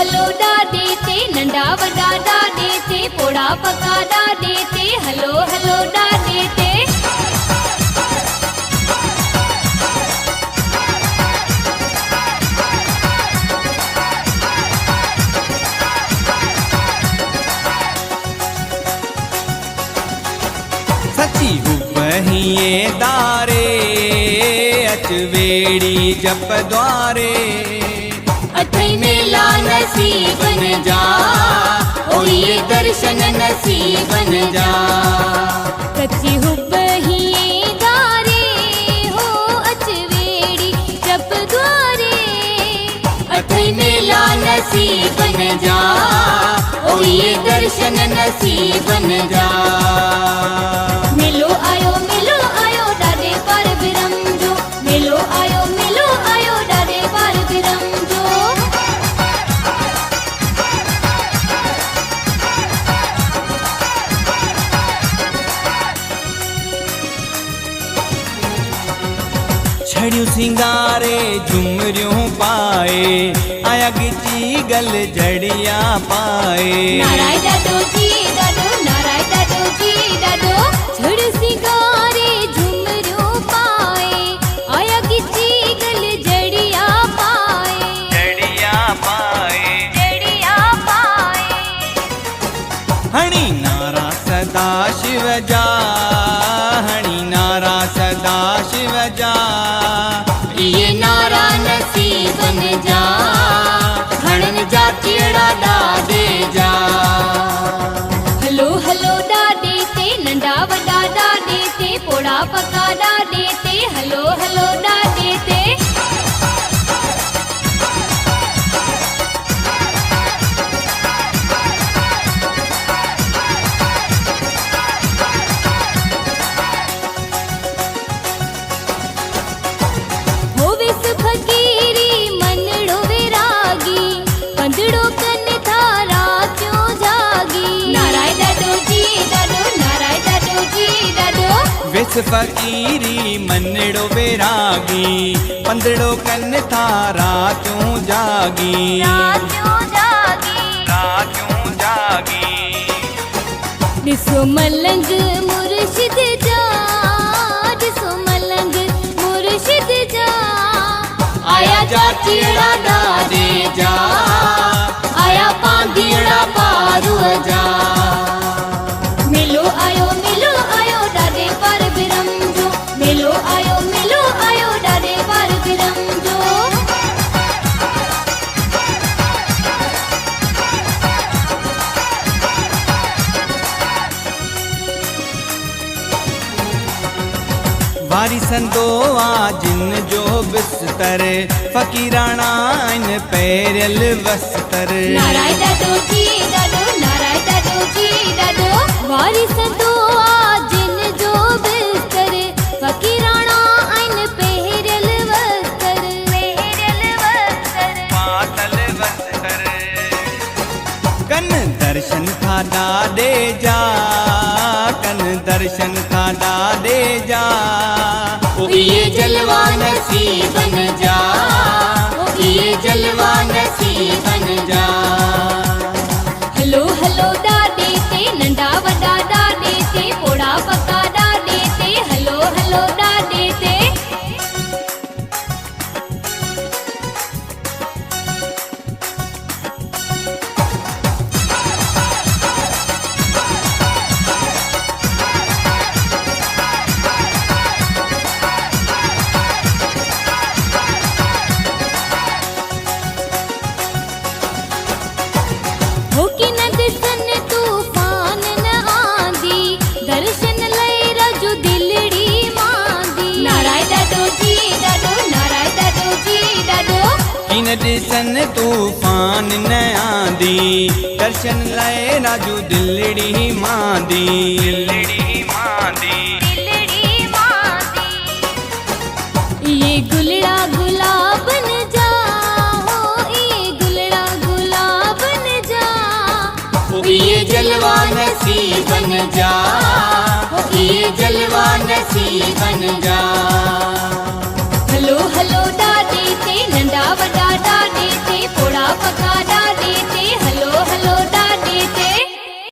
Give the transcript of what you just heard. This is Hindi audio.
हलो ॾाॾे ते नंढा वॾा ॾाॾे ते पोड़ा पका ॾाॾे ते हलो हलो ॾाॾे ते। सची हुबहिए दारे अचवेड़ी जप द्वारे अठई मेला नसीबन जा ओए दर्शन नसीबन जा। कच्ची हुबहिए दारे हो अचवेड़ी जप द्वारे अठई मेला नसीबन जा ओए दर्शन नसीबन जा। मेलो आयो ॾाॾे पार बिरम जो मेलो आयो ॾाॾे पार बिरम जो। छड़ियों सिंगारे झुमरियों पाए आया गिची गल झड़िया पाए। नाराय ॾाॾो जी ॾाॾो नाराय ॾाॾो जी ॾाॾो छड़ सिंगारे झुमरियों पाए आया गिची गल झड़िया पाए। झड़िया पाए झड़िया पाए हणी नारा सदा शिव जा हणी नारा सदा शिव जा। ये नारा नसीबन जा हणन जा चेड़ा ॾाॾे जा। हलो हलो ॾाॾे ते नंढा वॾा ॾाॾे ते पोड़ा पका ॾाॾे ते हलो हलो ॾाॾे ते। होविस फकीरी मनड़ो विरागी पंदड़ो कन थारा क्यों जागी। नाराय ॾाॾो जी ॾाॾो नाराय ॾाॾो जी ॾाॾो विस फकीरी मनड़ो विरागी पंदड़ो कन थारा क्यों जागी। क्यों जागी क्यों जागी ॾिसो मलंग मुर्शिद जा ॾिसो मलंग मुर्शिद जा। आया जा चेड़ा ॾाॾे जा आया पांधीड़ा पारू जा। मेलो आयो ॾाॾे पार बिरम जो मेलो आयो ॾाॾे पार बिरम जो। वारी संदो आ जिन जो बिस्तर फकीराना इन पैरल वस्तर। नाराय ॾाॾो जी ॾाॾो नाराय ॾाॾो जी ॾाॾो वारी संदो आ जिन जो बिस्तर फकीराना आइन पहिरियल वस्तर पातल वस्तर कन दर्शन था ॾाॾे जा कन दर्शन था ॾाॾे जा। ये जलवा नसीबन जा ये जलवा नसीबन जा। हलो हलो ॾाॾे ते नंढा वॾा ॾाॾे ते पोड़ा पका ॾाॾे ते हलो हलो ॾाॾे ते। हो कि न दिसन तूफान न आंदी दर्शन लई रजू दिलड़ी मांदी। नाराय ॾाॾो जी ॾाॾो नाराय ॾाॾो जी ॾाॾो किन ॾिसन तूफान न आंदी दर्शन लाए राजू दिलड़ी मांदी। दिलड़ी मांदी ये गुलड़ा गुलाबन जा हो ये गुलड़ा गुलाबन जा। ये जलवा नसीबन जा ये जलवा नसीबन जा। हलो हलो ॾाॾे ते नंढा वॾा ॾाॾे ते पोड़ा पका